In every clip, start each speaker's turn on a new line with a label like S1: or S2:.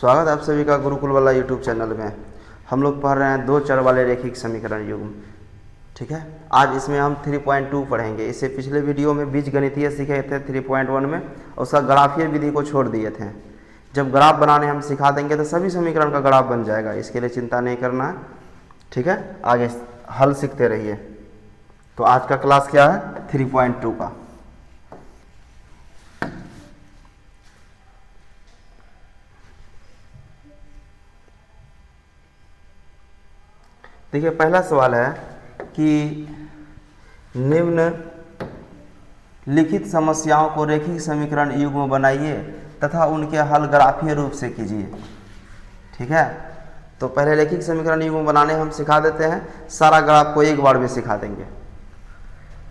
S1: स्वागत है आप सभी का गुरुकुल वाला यूट्यूब चैनल में। हम लोग पढ़ रहे हैं दो चर वाले रैखिक समीकरण युग्म। ठीक है, आज इसमें हम 3.2 पढ़ेंगे। इससे पिछले वीडियो में बीजगणितीय सीखे थे 3.1 में, उसका ग्राफीय विधि को छोड़ दिए थे। जब ग्राफ बनाने हम सिखा देंगे तो सभी समीकरण का ग्राफ बन जाएगा, इसके लिए चिंता नहीं करना है। ठीक है, आगे हल सीखते रहिए। तो आज का क्लास क्या है? 3.2 का। देखिए, पहला सवाल है कि निम्न लिखित समस्याओं को रैखिक समीकरण युग्म बनाइए तथा उनके हल ग्राफीय रूप से कीजिए। ठीक है, तो पहले रैखिक समीकरण युग्म बनाने हम सिखा देते हैं, सारा ग्राफ को एक बार में सिखा देंगे।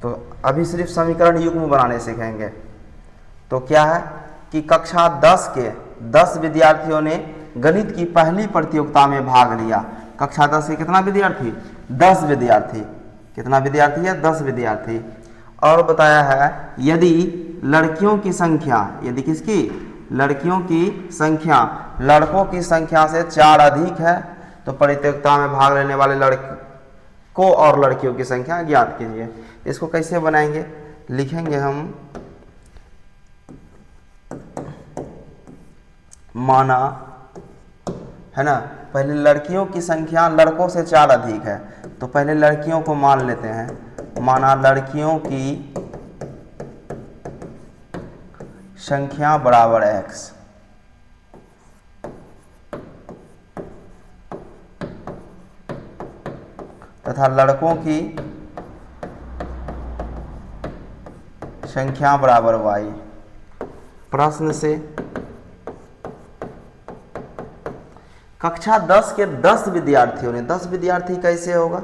S1: तो अभी सिर्फ समीकरण युग्म बनाने सीखेंगे। तो क्या है कि कक्षा 10 के 10 विद्यार्थियों ने गणित की पहली प्रतियोगिता में भाग लिया। कक्षा 10 के कितना विद्यार्थी? 10 विद्यार्थी। कितना विद्यार्थी है? 10 विद्यार्थी। और बताया है यदि लड़कियों की संख्या, यदि किसकी? लड़कियों की संख्या लड़कों की संख्या से 4 अधिक है तो प्रतियोगिता में भाग लेने वाले लड़कों और लड़कियों की संख्या ज्ञात कीजिए। इसको कैसे बनाएंगे? लिखेंगे हम, माना है ना, पहले लड़कियों की संख्या लड़कों से 4 अधिक है, तो पहले लड़कियों को मान लेते हैं। माना लड़कियों की संख्या बराबर x, तथा लड़कों की संख्या बराबर y। प्रश्न से कक्षा 10 के 10 विद्यार्थियों ने, 10 विद्यार्थी कैसे होगा?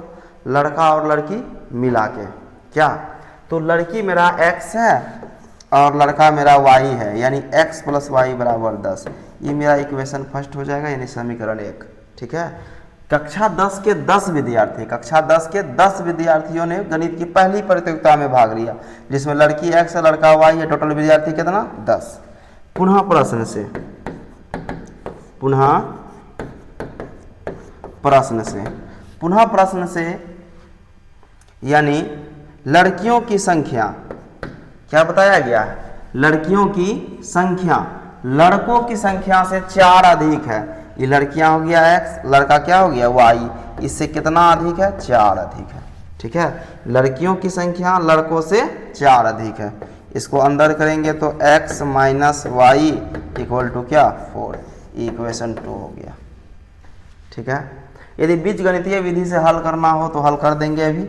S1: लड़का और लड़की मिला के। क्या? तो लड़की मेरा x है और लड़का मेरा y है, यानी x + y बराबर 10। ये मेरा इक्वेशन फर्स्ट हो जाएगा, यानी समीकरण 1। ठीक है, कक्षा 10 के 10 विद्यार्थी, कक्षा 10 के 10 विद्यार्थियों ने गणित की पहली प्रतियोगिता में भाग लिया जिसमें लड़की x है, लड़का y है। टोटल विद्यार्थी कितना? 10। पुनः प्रश्न से यानी लड़कियों की संख्या क्या बताया गया है? लड़कियों की संख्या लड़कों की संख्या से 4 अधिक है। ये लड़कियां हो गया x, लड़का क्या हो गया y। इससे कितना अधिक है? 4 अधिक है। ठीक है, लड़कियों की संख्या लड़कों से 4 अधिक है। इसको अंदर करेंगे तो x - y = क्या? 4। इक्वेशन 2 हो गया। ठीक है, यदि बीजगणितीय विधि से हल करना हो तो हल कर देंगे अभी,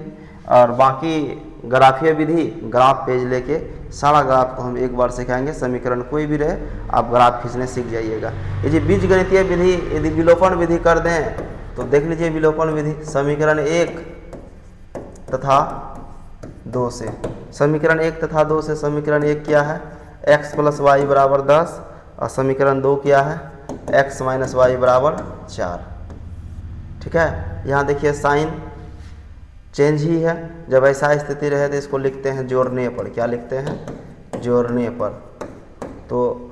S1: और बाकी ग्राफीय विधि, ग्राफ पेज लेके सारा ग्राफ को हम एक बार सिखाएंगे। समीकरण कोई भी रहे आप ग्राफ खींचने सीख जाइएगा। यदि बीजगणितीय विधि, यदि विलोपन विधि कर दें तो देख लीजिए विलोपन विधि समीकरण 1 तथा 2 से। समीकरण 1 तथा 2 से समीकरण 1 क्या है? x + y बराबर 10, और समीकरण 2 क्या है? x - y बराबर 4। ठीक है, यहाँ देखिए साइन चेंज ही है। जब ऐसा स्थिति रहे तो इसको लिखते हैं जोड़ने पर। क्या लिखते हैं? जोड़ने पर। तो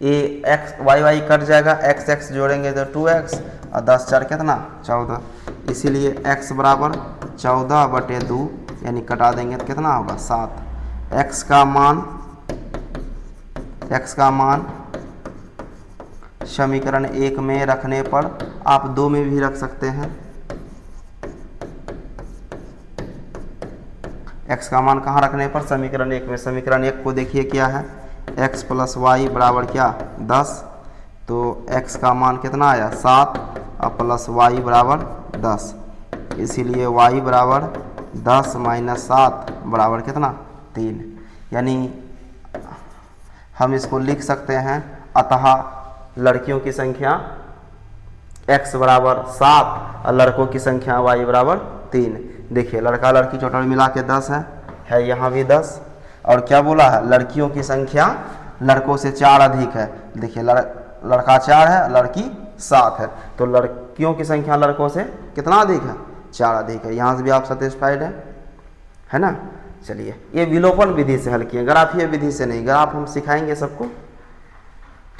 S1: ये x y कट जाएगा, x जोड़ेंगे तो 2x, और 10 4 कितना? 14। इसीलिए x बराबर 14/2, यानी कटा देंगे तो कितना होगा? 7। x का मान समीकरण 1 में रखने पर आप 2 में भी रख सकते हैं। x का मान कहाँ रखने पर? समीकरण 1 में। समीकरण 1 को देखिए क्या है? x + y बराबर क्या? 10। तो x का मान कितना आया? 7, और प्लस y बराबर 10। इसीलिए y बराबर 10 - 7 बराबर कितना? 3। यानी हम इसको लिख सकते हैं, अतः लड़कियों की संख्या x बराबर 7 और लड़कों की संख्या y बराबर 3। देखिए लड़का लड़की टोटल मिला के 10 है, यहाँ भी 10। और क्या बोला है? लड़कियों की संख्या लड़कों से 4 अधिक है। देखिए लड़का 4 है, लड़की 7 है, तो लड़कियों की संख्या लड़कों से कितना अधिक है? 4 अधिक है। यहाँ से भी आप सेटिस्फाइड है ना? चलिए, ये विलोपन विधि से हल किए, ग्राफीय विधि से नहीं। ग्राफ हम सिखाएंगे सबको।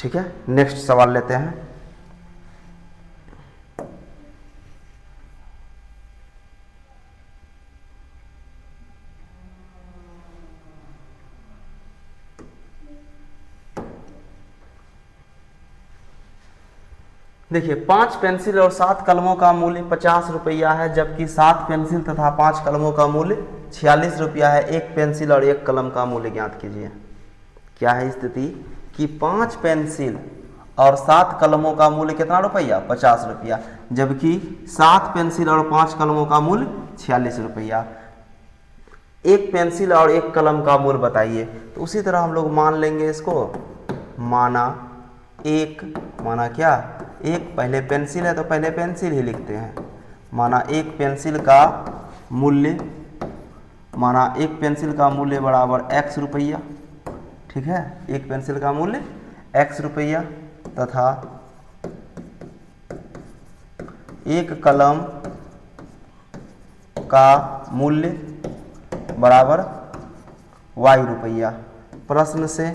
S1: ठीक है, नेक्स्ट सवाल लेते हैं। देखिए 5 पेंसिल और 7 कलमों का मूल्य 50 रुपया है, जबकि 7 पेंसिल तथा 5 कलमों का मूल्य 46 रुपया है। एक पेंसिल और एक कलम का मूल्य ज्ञात कीजिए। क्या है स्थिति कि 5 पेंसिल और 7 कलमों का मूल्य कितना रुपया, 50 रुपया, जबकि 7 पेंसिल और 5 कलमों का मूल्य 46 रुपया। एक पेंसिल और एक कलम का मूल्य बताइए। तो उसी तरह हम लोग मान लेंगे इसको, माना क्या, एक, पहले पेंसिल है तो पहले पेंसिल ही लिखते हैं। माना एक पेंसिल का मूल्य, माना एक पेंसिल का मूल्य बराबर x रुपया, ठीक है, एक पेंसिल का मूल्य x रुपया, तथा एक कलम का मूल्य बराबर y रुपया। प्रश्न से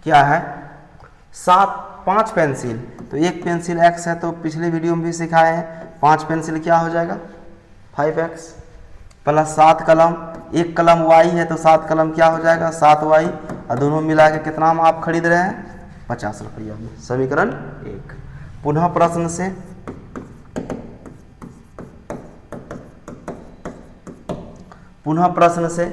S1: क्या है, 5 पेंसिल, तो एक पेंसिल x है, तो पिछले वीडियो में भी सिखाए हैं, 5 पेंसिल क्या हो जाएगा 5x, प्लस 7 कलम, एक कलम y है तो 7 कलम क्या हो जाएगा 7y, और दोनों मिला के कितना में आप खरीद रहे हैं 50 रुपया में। समीकरण 1। पुनः प्रश्न से,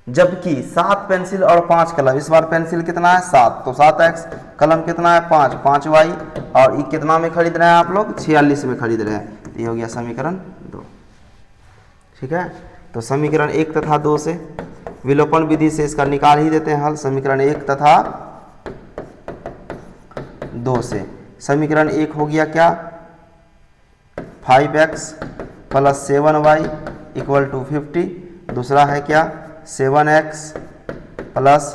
S1: जबकि 7 पेंसिल और 5 कलम, इस बार पेंसिल कितना है 7, तो 7x, कलम कितना है 5y, और ये कितना में खरीद रहे हैं आप लोग 46 में खरीद रहे हैं। ये हो गया समीकरण 2। ठीक है, तो समीकरण 1 तथा 2 से विलोपन विधि से इसका निकाल ही देते हैं हल। समीकरण 1 तथा 2 से समीकरण 1 हो गया क्या, 5x plus 7y equal to 50। दूसरा है क्या, 7x plus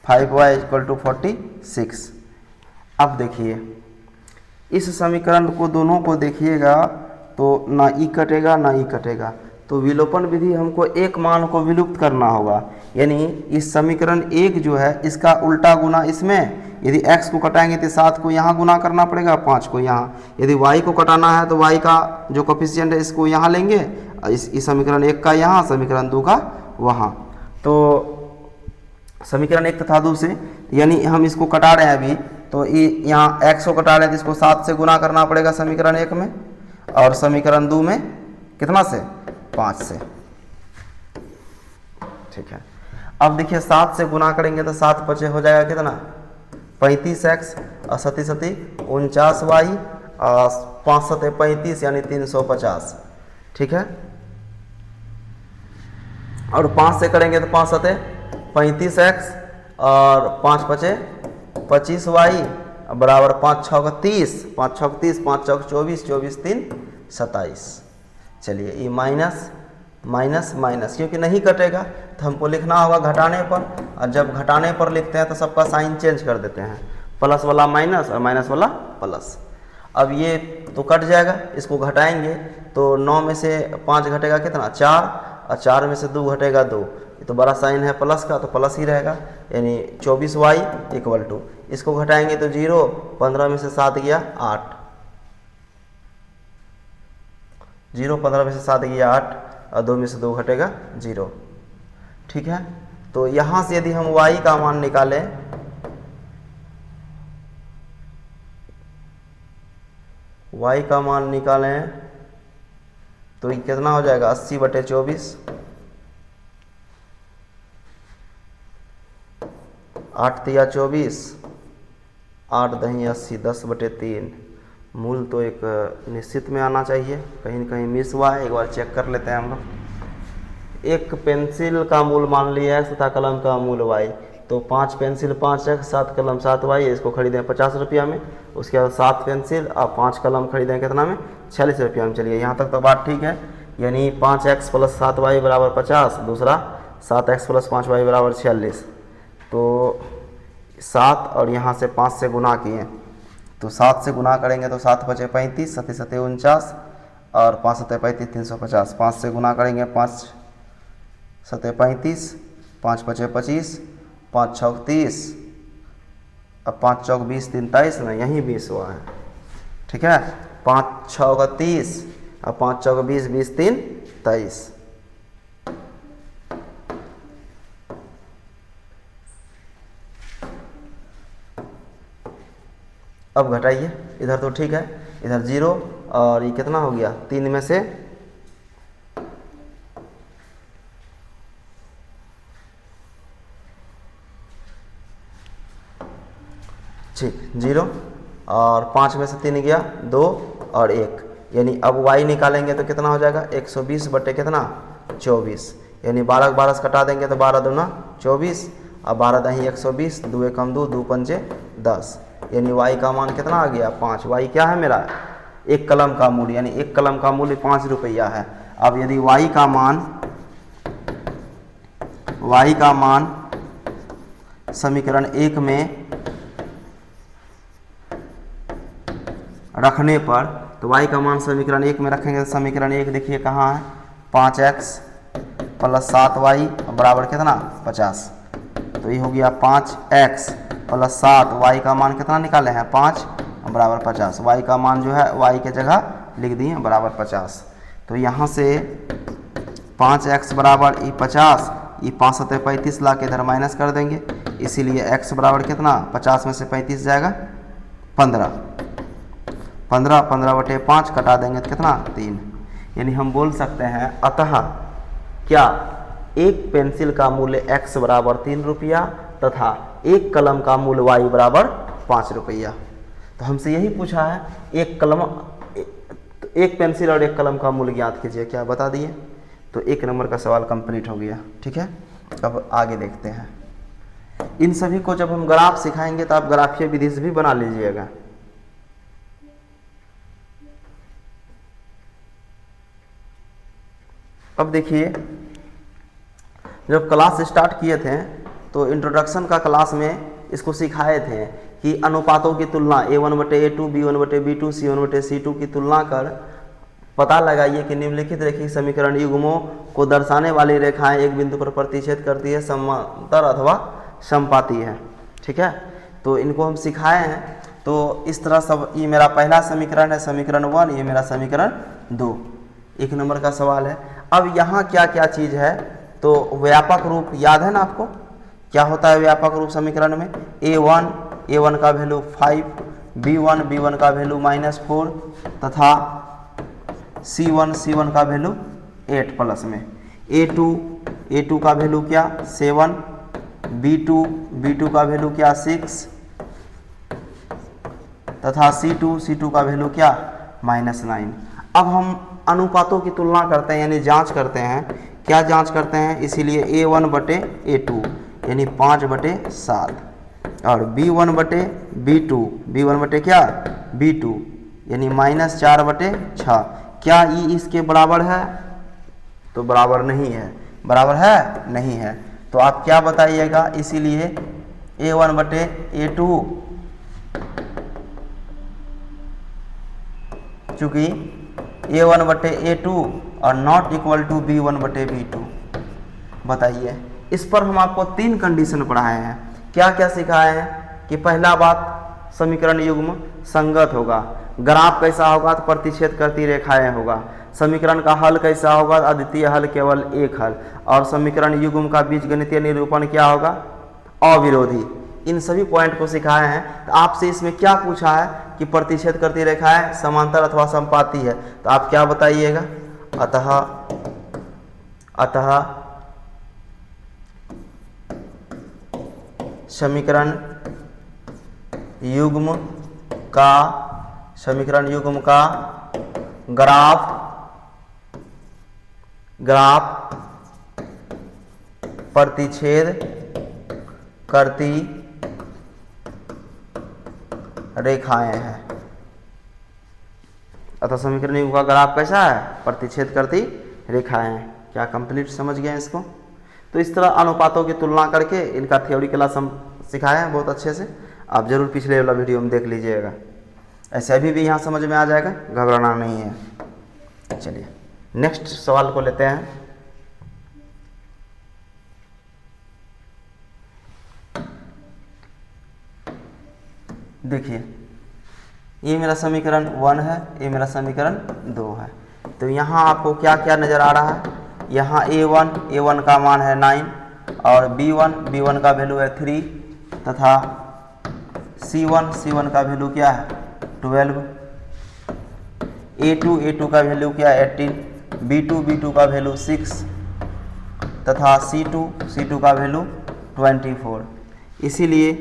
S1: 5y equal to 46। अब देखिए इस समीकरण को, दोनों को देखिएगा तो ना ई कटेगा ना ई कटेगा, तो विलोपन विधि हमको एक मान को विलुप्त करना होगा। यानी इस समीकरण 1 जो है इसका उल्टा गुना इसमें, यदि x को कटाएंगे तो 7 को यहाँ गुना करना पड़ेगा, 5 को यहाँ। यदि y को कटाना है तो y का जो कोफिशिएंट है इसको यहाँ लेंगे, इस समीकरण 1 का यहाँ, समीकरण 2 का वहाँ। तो समीकरण 1 तथा 2 से, यानी हम इसको कटा रहे हैं अभी, तो ये यहाँ x को कटा रहे हैं तो इसको 7 से गुना करना पड़ेगा समीकरण 1 में, और समीकरण 2 में कितना से 5 से। ठीक है, अब देखिए 7 से गुना करेंगे तो 7 पचे हो जाएगा कितना 35x, और 7 49y, और 5 7 35 यानी 350। ठीक है, और 5 से करेंगे तो 5 7 35x, और 5 5 25y बराबर 5 6 30, 5 6 30, 5 6 24, 24 3 27। चलिए ये माइनस माइनस माइनस, क्योंकि नहीं कटेगा तो हमको लिखना होगा घटाने पर, और जब घटाने पर लिखते हैं तो सबका साइन चेंज कर देते हैं, प्लस वाला माइनस और माइनस वाला प्लस। अब ये तो कट जाएगा, इसको घटाएंगे तो 9 में से 5 घटेगा कितना 4, और 4 में से 2 घटेगा 2, ये तो बड़ा साइन है प्लस का तो प्लस ही रहेगा, यानी 24y इक्वल टू, इसको घटाएंगे तो 0, 15 में से 7 गया 8, 0 15 में से 7 गया 8, और 2 में से 2 घटेगा 0। ठीक है, तो यहाँ से यदि हम y का मान निकालें, y का मान निकालें तो ये कितना हो जाएगा 80/24, 8 तिया 24, 8 दही 80, 10/3। मूल तो एक निश्चित में आना चाहिए, कहीं न कहीं मिस हुआ है, एक बार चेक कर लेते हैं हम लोग। एक पेंसिल का मूल मान लिया है तथा कलम का मूल y, तो 5 पेंसिल 5x, 7 कलम 7y, इसको खरीदें 50 रुपया में। उसके बाद 7 पेंसिल और 5 कलम खरीदें कितना में 46 रुपया में। चलिए यहाँ तक तो बात ठीक है, यानी 5x प्लस 7y बराबर 50, दूसरा 7x प्लस 5y बराबर 46। तो 7 और यहाँ से 5 से गुना किए, तो 7 से गुना करेंगे तो 7 5 35, 7 7 49, और 5 7 35 350। 5 से गुना करेंगे 5 7 35, 5 5 25, 5 छौक 30, अब 5 चौक 20, 3 23 ना, यहीं 20 हुआ है, ठीक है। 5 छौक 30, अब 5 चौक 20, 20 3 23। अब घटाइए, इधर तो ठीक है, इधर 0 और ये कितना हो गया, 3 में से ठीक 0 और 5 में से 3 गया 2 और 1, यानी अब y निकालेंगे तो कितना हो जाएगा 120 बटे कितना 24, यानी 12 12 से कटा देंगे तो 12 दूना 24 और 12 दही 120, 2 कम 2, 2 पंजे 10, यानी y का मान कितना आ गया 5। y क्या है मेरा, एक कलम का मूल्य, यानी एक कलम का मूल्य 5 रुपया है। अब यदि y का मान समीकरण 1 में रखने पर, तो y का मान समीकरण 1 में रखेंगे तो समीकरण 1 देखिए कहाँ है, 5x प्लस 7y बराबर कितना 50, तो ये हो गया 5x प्लस 7, y का मान कितना निकाले हैं 5 बराबर 50, y का मान जो है y के जगह लिख दिए बराबर 50। तो यहाँ से 5x बराबर 50, ये 5 7 35 ला के इधर माइनस कर देंगे, इसीलिए x बराबर कितना 50 में से 35 जाएगा 15, 15 बटे 5 कटा देंगे तो कितना 3, यानी हम बोल सकते हैं अतः क्या एक पेंसिल का मूल्य x बराबर 3 रुपया तथा एक कलम का मूल्य y बराबर 5 रुपया। तो हमसे यही पूछा है, एक पेंसिल और एक कलम का मूल्य ज्ञात कीजिए, क्या बता दिए। तो 1 नंबर का सवाल कंप्लीट हो गया, ठीक है। अब आगे देखते हैं, इन सभी को जब हम ग्राफ सिखाएंगे तो आप ग्राफीय विधि से भी बना लीजिएगा। अब देखिए, जब क्लास स्टार्ट किए थे तो इंट्रोडक्शन का क्लास में इसको सिखाए थे कि अनुपातों की तुलना a1 बटे a2, b1 बटे b2, c1 बटे c2 की तुलना कर पता लगाइए कि निम्नलिखित रेखीय समीकरण युग्मों को दर्शाने वाली रेखाएं एक बिंदु पर प्रतिच्छेद करती है, समांतर अथवा समपाती है, ठीक है। तो इनको हम सिखाए हैं। तो इस तरह सब, ये मेरा पहला समीकरण है, समीकरण 1, ये मेरा समीकरण 2, 1 नंबर का सवाल है। अब यहाँ क्या क्या चीज़ है, तो व्यापक रूप याद है ना आपको, क्या होता है व्यापक रूप समीकरण में, a1 का वैल्यू 5, b1 का वैल्यू -4 तथा c1 का वैल्यू 8 प्लस में, a2 का वैल्यू क्या 7, b2 का वैल्यू क्या 6 तथा c2 का वैल्यू क्या -9। अब हम अनुपातों की तुलना करते हैं, यानी जांच करते हैं, क्या जांच करते हैं, इसीलिए a1 बटे a2 यानी 5 बटे 7 और b1 बटे क्या b2 यानी -4 बटे 6। क्या ये इसके बराबर है, तो बराबर नहीं है, बराबर है नहीं है, तो आप क्या बताइएगा, इसीलिए a1 बटे a2 चूँकि a1 बटे a2 और नॉट इक्वल टू b1 बटे b2। बताइए, इस पर हम आपको 3 कंडीशन पढ़ाए हैं। क्या क्या सिखाए हैं कि पहला बात, समीकरण युग्म संगत होगा, ग्राफ कैसा होगा तो प्रतिच्छेद करती रेखाएं होगा, समीकरण का हल कैसा होगा, अद्वितीय हल केवल एक हल, और समीकरण युग्म का बीजगणितीय निरूपण क्या होगा, अविरोधी। इन सभी पॉइंट को सिखाए हैं। तो आपसे इसमें क्या पूछा है कि प्रतिच्छेद करती रेखाएं समांतर अथवा समपाती है, तो आप क्या बताइएगा, अतः समीकरण युग्म का ग्राफ प्रतिच्छेद करती रेखाएं हैं। अतः समीकरण युग्म का ग्राफ कैसा है, प्रतिच्छेद करती रेखाएं हैं। क्या कंप्लीट समझ गए इसको। तो इस तरह अनुपातों की तुलना करके इनका थ्योरी क्लास हम सिखाए हैं बहुत अच्छे से, आप जरूर पिछले वाला वीडियो में देख लीजिएगा। ऐसे अभी भी यहाँ समझ में आ जाएगा, घबराना नहीं है। चलिए नेक्स्ट सवाल को लेते हैं। देखिए ये मेरा समीकरण 1 है, ये मेरा समीकरण 2 है। तो यहाँ आपको क्या क्या नज़र आ रहा है, यहाँ a1 का मान है 9 और b1 का वैल्यू है 3 तथा c1 का वैल्यू क्या है 12, a2 का वैल्यू क्या है 18, b2 का वैल्यू 6 तथा c2 का वैल्यू 24। इसीलिए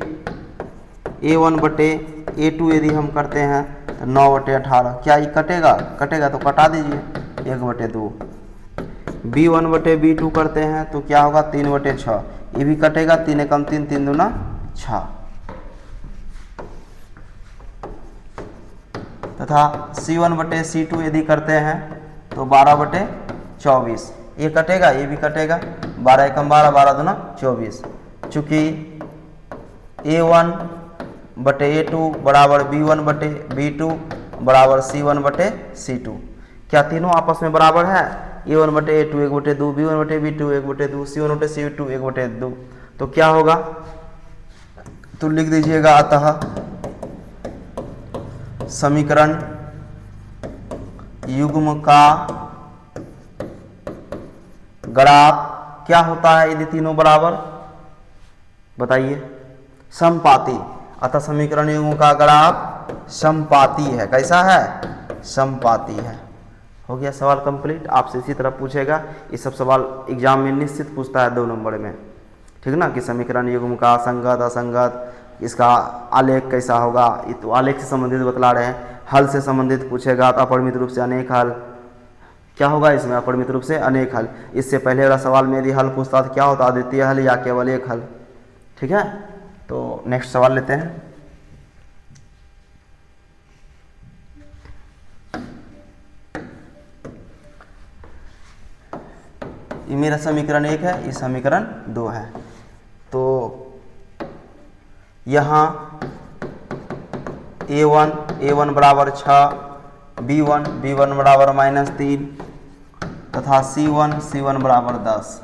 S1: a1 बटे a2 यदि हम करते हैं तो 9 बटे 18, क्या ये कटेगा तो कटा दीजिए 1 बटे 2। b1 बटे b2 करते हैं तो क्या होगा 3 बटे 6, ये भी कटेगा, 3 एकम 3, 3 दूना 6 तथा c1 बटे c2 यदि करते हैं तो 12 बटे 24, ये कटेगा, ये भी कटेगा, 12 एकम 12, 12 दूना 24। चूँकि a1 बटे a2 बराबर b1 बटे b2 बराबर c1 बटे c2, क्या तीनों आपस में बराबर है, a1 बटे a2 1 बटे 2, b1 बटे b2 1 बटे 2, c1 बटे c2 1 बटे 2। तो क्या होगा, तो लिख दीजिएगा अतः समीकरण युग्म का ग्राफ क्या होता है यदि तीनों बराबर, बताइए, समपाती। अतः समीकरण युग्म का ग्राफ समपाती है, कैसा है, समपाती है। हो गया सवाल कंप्लीट। आपसे इसी तरह पूछेगा, ये सब सवाल एग्जाम में निश्चित पूछता है 2 नंबर में, ठीक ना, कि समीकरण युग्म का संगत असंगत, इसका आलेख कैसा होगा, ये तो आलेख से संबंधित बतला रहे हैं। हल से संबंधित पूछेगा तो अपरिमित रूप से अनेक हल, क्या होगा इसमें, अपरिमित रूप से अनेक हल। इससे पहले वाला सवाल में यदि हल पूछता तो क्या होता, अद्वितीय हल या केवल एक हल, ठीक है। तो नेक्स्ट सवाल लेते हैं। ये मेरा समीकरण 1 है, ये समीकरण 2 है। तो यहाँ a1 बराबर 6, b1 बराबर -3 तथा c1 बराबर 10,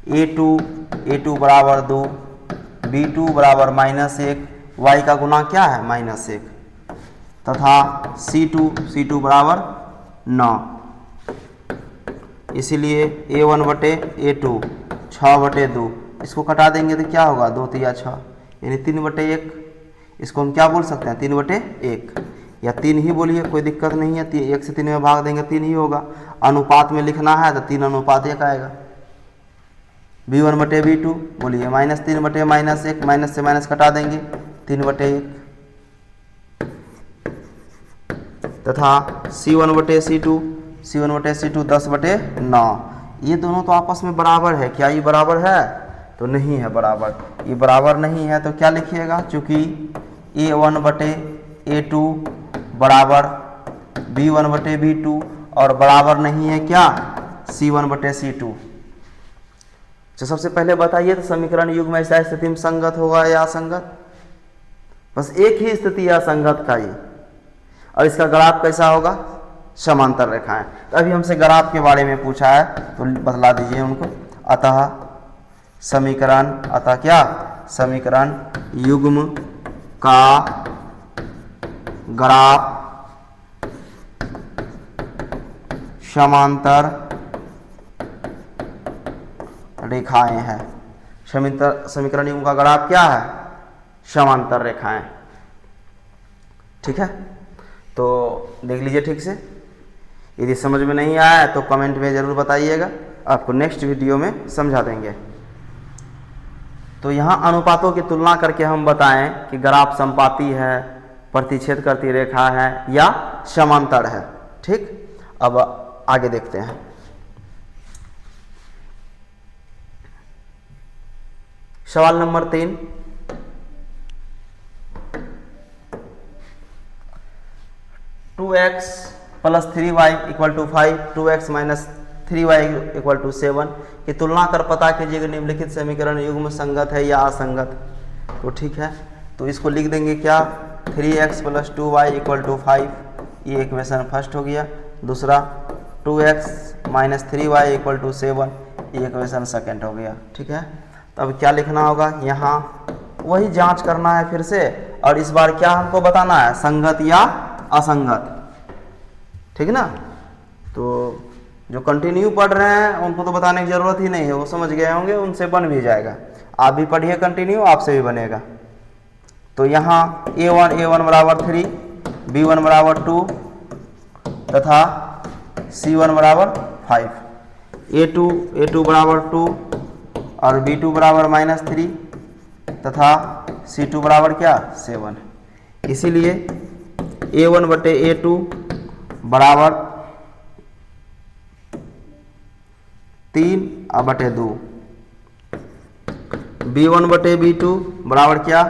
S1: a2 बराबर 2, b2 बराबर -1, y का गुना क्या है -1 तथा c2 बराबर 9। इसीलिए a1 बटे a2 6 बटे 2, इसको कटा देंगे तो क्या होगा 2 तिया 6, यानी 3 बटे 1। इसको हम क्या बोल सकते हैं 3 बटे 1 या 3 ही बोलिए, कोई दिक्कत नहीं है। 1 से 3 में भाग देंगे 3 ही होगा। अनुपात में लिखना है तो 3:1 आएगा। b1 बटे b2 बोलिए -3 बटे -1, माइनस से माइनस कटा देंगे 3 बटे 1 तथा c1 बटे c2 10 बटे 9। ये दोनों तो आपस में बराबर है, क्या ये बराबर है, तो नहीं है बराबर। ये बराबर नहीं है तो क्या लिखिएगा, चूँकि a1 बटे a2 बराबर b1 बटे b2 और बराबर नहीं है क्या c1 बटे c2। तो सबसे पहले बताइए तो समीकरण युग्म ऐसा स्थिति में संगत होगा या असंगत, बस एक ही स्थिति है असंगत का ये। और इसका ग्राफ कैसा होगा, समांतर रेखाएं। तो अभी हमसे ग्राफ के बारे में पूछा है तो बतला दीजिए उनको। अतः क्या, समीकरण युग्म का ग्राफ समांतर रेखाएं हैं। समीकरण युग्म का ग्राफ क्या है, समांतर रेखाएं, ठीक है। तो देख लीजिए ठीक से, यदि समझ में नहीं आया तो कमेंट में ज़रूर बताइएगा, आपको नेक्स्ट वीडियो में समझा देंगे। तो यहाँ अनुपातों की तुलना करके हम बताएं कि ग्राफ समपाती है, प्रतिच्छेद करती रेखा है या समांतर है, ठीक। अब आगे देखते हैं। सवाल number 3, two x plus 3y equal to 5, 2x minus 3y equal to 7 की तुलना कर पता कीजिएगा निम्नलिखित समीकरण युग्म संगत है या असंगत। तो ठीक है, तो इसको लिख देंगे क्या, 3x plus 2y equal to 5, ये इक्वेशन फर्स्ट हो गया। दूसरा 2x minus 3y equal to 7, ये इक्वेशन सेकेंड हो गया, ठीक है। तो अब क्या लिखना होगा, यहाँ वही जांच करना है फिर से, और इस बार क्या हमको बताना है, संगत या असंगत, ठीक ना। तो जो कंटिन्यू पढ़ रहे हैं उनको तो बताने की जरूरत ही नहीं है, वो समझ गए होंगे, उनसे बन भी जाएगा। आप भी पढ़िए कंटिन्यू, आपसे भी बनेगा। तो यहाँ a1 बराबर 3, b1 बराबर 2 तथा c1 बराबर 5, a2 बराबर 2 और b2 बराबर -3 तथा c2 बराबर क्या, 7। इसीलिए a1 बटे a2 बराबर 3/2, b1 बटे b2 बराबर क्या,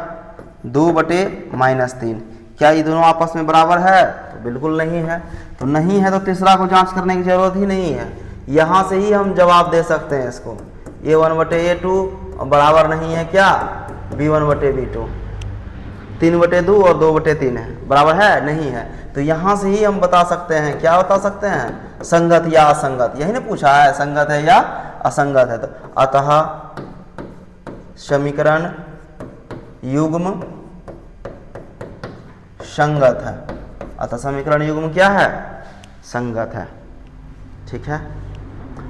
S1: 2/-3। क्या ये दोनों आपस में बराबर है, तो बिल्कुल नहीं है। तो नहीं है तो तीसरा को जांच करने की जरूरत ही नहीं है, यहाँ से ही हम जवाब दे सकते हैं इसको। a1 बटे a2 बराबर नहीं है क्या, b1 बटे b2, 3/2 और 2/3 है, बराबर है, नहीं है। तो यहाँ से ही हम बता सकते हैं, क्या बता सकते हैं, संगत या असंगत। यही ना पूछा है, संगत है या असंगत है। तो अतः समीकरण युग्म संगत है, अतः समीकरण युग्म क्या है, संगत है। ठीक है,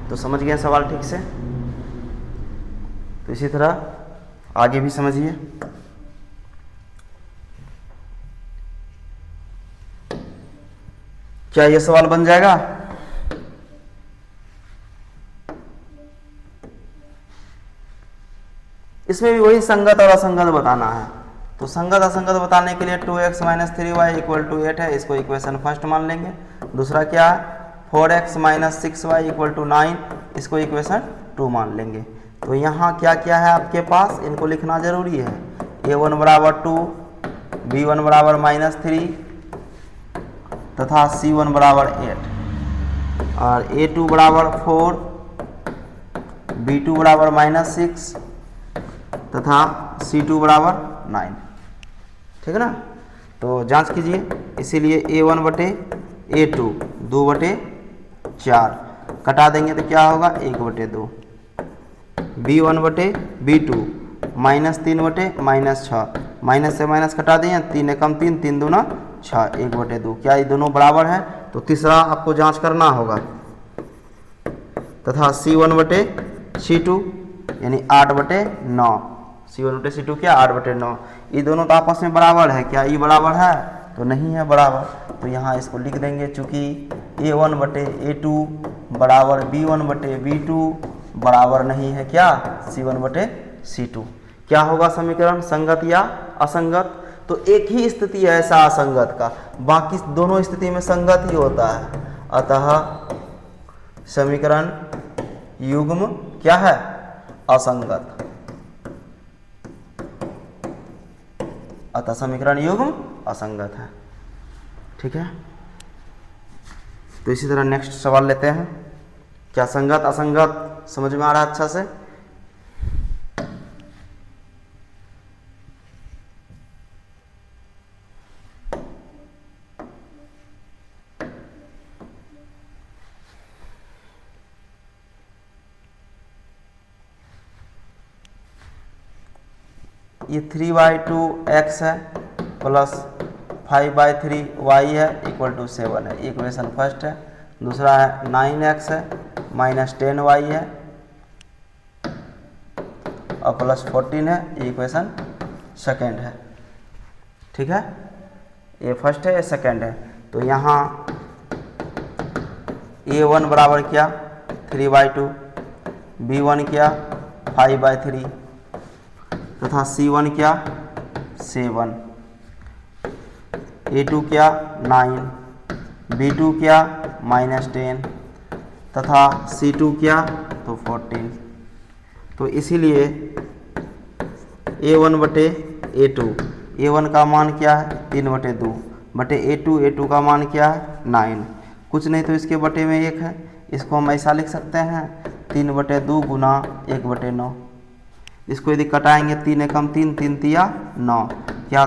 S1: तो समझ गए सवाल ठीक से। तो इसी तरह आगे भी समझिए। क्या ये सवाल बन जाएगा? इसमें भी वही संगत और असंगत बताना है। तो संगत असंगत बताने के लिए 2x - 3y = 8 है, इसको इक्वेशन फर्स्ट मान लेंगे। दूसरा क्या है, 4x - 6y = 9, इसको इक्वेशन 2 मान लेंगे। तो यहाँ क्या क्या है आपके पास, इनको लिखना जरूरी है। a1 बराबर 2, b1 बराबर -3 तथा c1 बराबर 8 और a2 बराबर 4, b2 बराबर -6 तथा c2 बराबर 9। ठीक है ना। तो जांच कीजिए। इसीलिए a1 बटे a2 2/4 कटा देंगे तो क्या होगा, 1/2। b1 बटे b2 -3/-6, माइनस से माइनस कटा दें, 3 एकम 3, 3 दूना 6, 1/2। क्या ये दोनों बराबर है? तो तीसरा आपको जांच करना होगा। तथा c1 बटे c2 यानी 8/9, c1 बटे c2 क्या, 8/9। ये दोनों तो आपस में बराबर है, क्या ये बराबर है? तो नहीं है बराबर। तो यहाँ इसको लिख देंगे, चूँकि a1 बटे a2 बराबर b1 बटे b2 बराबर नहीं है क्या, c1 बटे c2। क्या होगा समीकरण, संगत या असंगत? तो एक ही स्थिति है ऐसा असंगत का, बाकी दोनों स्थिति में संगत ही होता है। अतः समीकरण युग्म क्या है, असंगत। अतः समीकरण युग्म असंगत है। ठीक है। तो इसी तरह नेक्स्ट सवाल लेते हैं। क्या संगत असंगत समझ में आ रहा है अच्छा से? ये 3/2x है प्लस 5/3y है = 7 है, इक्वेशन फर्स्ट है। दूसरा है 9x है -10y है और प्लस 14 है, इक्वेशन सेकेंड है। ठीक है, ये फर्स्ट है, ये सेकेंड है। तो यहाँ a1 बराबर क्या, 3/2, b1 क्या, 5/3 तथा c1 क्या, 7, a2 क्या, 9, b2 क्या, -10 तथा c2 क्या, तो 14। तो इसीलिए a1 बटे a2, a1 का मान क्या है, 3/2 बटे a2 का मान क्या है, 9। कुछ नहीं तो इसके बटे में 1 है, इसको हम ऐसा लिख सकते हैं 3/2 गुना 1/9। इसको यदि कटाएंगे 3 एकम 3, 3 तिया 9, क्या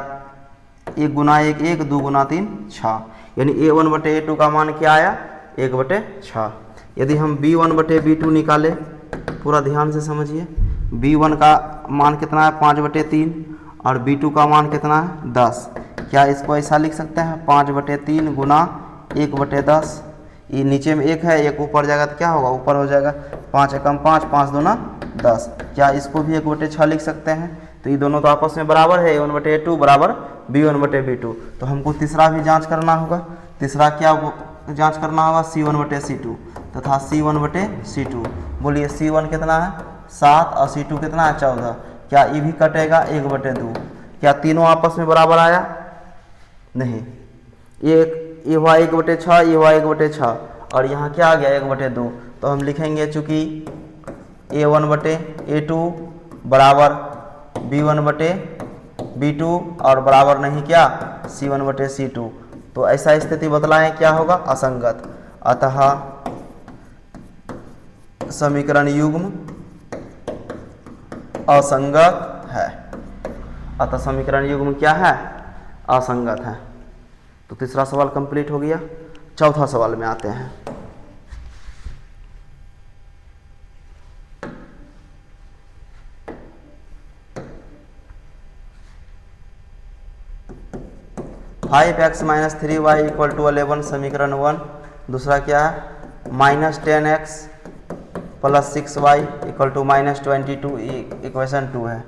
S1: 1 गुना 1 1, 2 गुना 3 6, यानी a1 बटे a2 का मान क्या आया, 1/6। यदि हम b1 बटे b2 निकाले, पूरा ध्यान से समझिए, b1 का मान कितना है, 5/3 और B2 का मान कितना है 10। क्या इसको ऐसा लिख सकते हैं 5/3 गुना 1/10। ये नीचे में 1 है, 1 ऊपर जाएगा तो क्या होगा, ऊपर हो जाएगा 5 एकम 5, 5 दूना 10। क्या इसको भी 1/6 लिख सकते हैं? तो ये दोनों तो आपस में बराबर है, A1/A2 बराबर B1/B2। तो हमको तीसरा भी जांच करना होगा। तीसरा क्या जांच करना होगा, C1/C2 तथा C1/C2। बोलिए C1 कितना है 7 और C2 कितना है 14। क्या ये भी कटेगा 1/2। क्या तीनों आपस में बराबर आया? नहीं, ये हुआ 1/6, ये हुआ 1/6 और यहाँ क्या आ गया 1/2। तो हम लिखेंगे चूँकि A1/A2 बराबर B1/B2 और बराबर नहीं क्या C1/C2। तो ऐसा स्थिति बतलाएं क्या होगा, असंगत। अतः समीकरण युग्म असंगत है। अतः समीकरण युग्म क्या है, असंगत है। तो तीसरा सवाल कंप्लीट हो गया। चौथा सवाल में आते हैं। Five x minus 3y equal to 11 समीकरण 1। दूसरा क्या है, -10x plus 6y equal to -22 equation 2 है।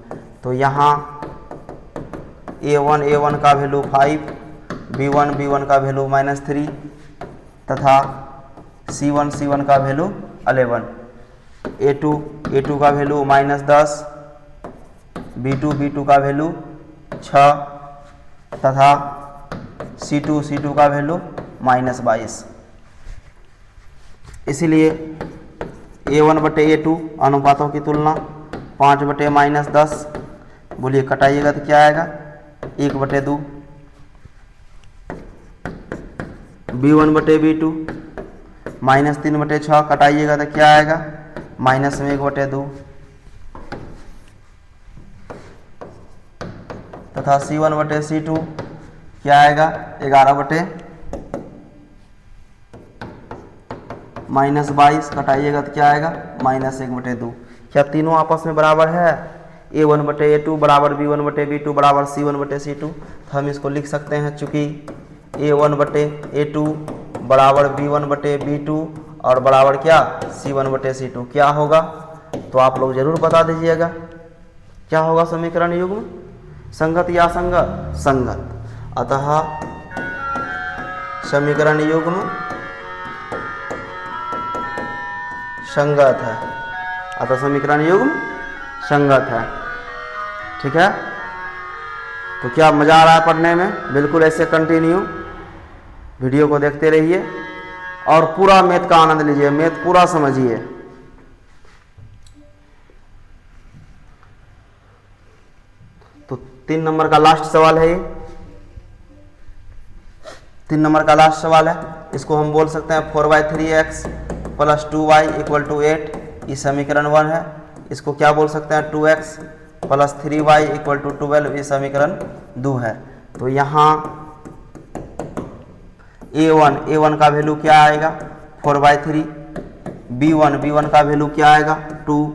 S1: तो यहाँ a1 का वैल्यू 5, b1 का वैल्यू -3 तथा c1 का वैल्यू 11, a2 का वैल्यू -10, b2 का वैल्यू 6 तथा C2 का वैल्यू -22। इसलिए A1/A2 अनुपातों की तुलना 5/-10। बोलिए कटाइएगा तो क्या आएगा 1/2। B1/B2 -3/6 कटाइएगा तो क्या आएगा -1/2 तथा C1/C2 क्या आएगा 11/-22 कटाइएगा तो क्या आएगा -1/2। क्या तीनों आपस में बराबर है? A1/A2 बराबर B1/B2 बराबर C1/C2। तो हम इसको लिख सकते हैं चूँकि A1/A2 बराबर B1/B2 और बराबर क्या C1/C2। क्या होगा तो आप लोग जरूर बता दीजिएगा, क्या होगा समीकरण युग्म, संगत या असंगत? संगत। अतः समीकरण युग्म संगत है। अतः समीकरण युग्म संगत है। ठीक है, तो क्या मजा आ रहा है पढ़ने में? बिल्कुल ऐसे कंटिन्यू वीडियो को देखते रहिए और पूरा मैथ का आनंद लीजिए, मैथ पूरा समझिए। तो 3 नंबर का लास्ट सवाल है ये, 3 नंबर का लास्ट सवाल है। इसको हम बोल सकते हैं 4/3x plus 2y equal to 8। ये समीकरण 1 है। इसको क्या बोल सकते हैं 2x plus 3y equal to 12। ये समीकरण 2 है। तो यहाँ A1 का वैल्यू क्या आएगा 4/3, B1 का वैल्यू क्या आएगा 2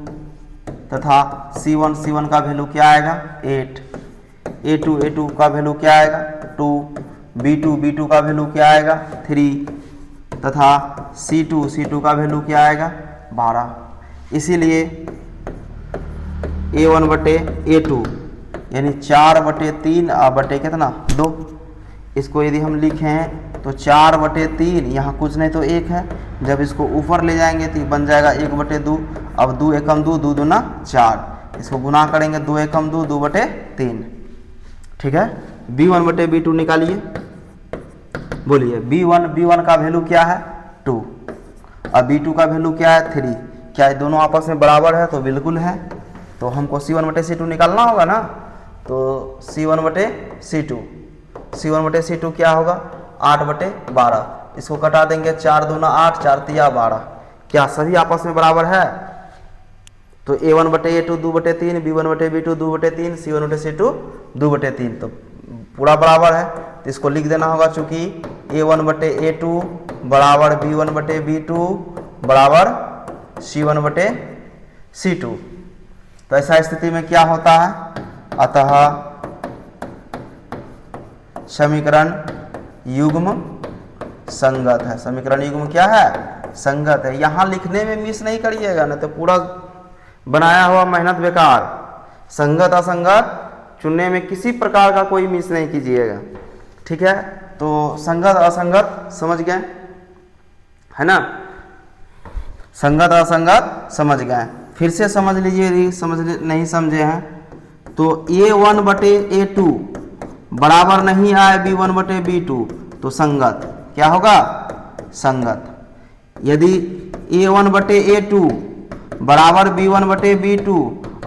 S1: तथा C1 का वैल्यू क्या आएगा 8, A2 का वैल्यू क्या आएगा 2, B2 का वैल्यू क्या आएगा 3 तथा C2 का वैल्यू क्या आएगा 12। इसीलिए A1/A2 यानी 4/3 बटे कितना 2। इसको यदि हम लिखें तो 4/3, यहाँ कुछ नहीं तो 1 है। जब इसको ऊपर ले जाएंगे तो बन जाएगा 1/2। अब 2 एकम 2, 2 दूना 4। इसको गुना करेंगे 2 एकम 2, 2/3। ठीक है, B1/B2 निकालिए। बोलिए B1 का वैल्यू क्या है 2 और B2 का वैल्यू क्या है 3। क्या ये दोनों आपस में बराबर है? तो बिल्कुल है। तो हमको C1/C2 निकालना होगा ना। तो C1/C2 क्या होगा 8/12। इसको कटा देंगे 4 दूना 8, 4 तिया 12। क्या सभी आपस में बराबर है? तो A1/A2 2/3, B1/B2 2/3, C1/C2 2/3। तो पूरा बराबर है। तो इसको लिख देना होगा चूँकि A1/A2 बराबर B1/B2 बराबर C1/C2। तो ऐसा स्थिति में क्या होता है? अतः समीकरण युग्म संगत है। समीकरण युग्म क्या है? संगत है। यहाँ लिखने में मिस नहीं करिएगा, ना तो पूरा बनाया हुआ मेहनत बेकार। संगत असंगत चुनने में किसी प्रकार का कोई मिस नहीं कीजिएगा, ठीक है। तो संगत असंगत समझ गए, है ना? संगत असंगत समझ गए। फिर से समझ लीजिए, नहीं समझे हैं तो A1 बटे A2 बराबर नहीं आए B1 बटे B2 तो संगत। क्या होगा? संगत। यदि A1 बटे A2 बराबर B1 बटे B2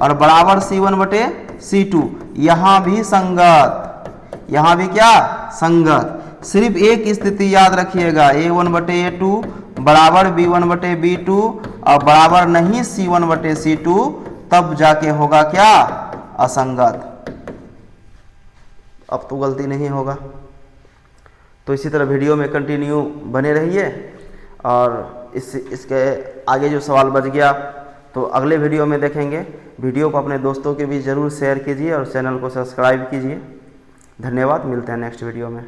S1: और बराबर C1 बटे C2, यहाँ भी संगत। यहाँ भी क्या? संगत। सिर्फ एक स्थिति याद रखिएगा, A1 बटे A2 बराबर B1 बटे B2 और बराबर नहीं C1 बटे C2, तब जाके होगा क्या? असंगत। अब तो गलती नहीं होगा। तो इसी तरह वीडियो में कंटिन्यू बने रहिए, और इसके आगे जो सवाल बच गया तो अगले वीडियो में देखेंगे। वीडियो को अपने दोस्तों के बीच ज़रूर शेयर कीजिए और चैनल को सब्सक्राइब कीजिए। धन्यवाद, मिलते हैं नेक्स्ट वीडियो में।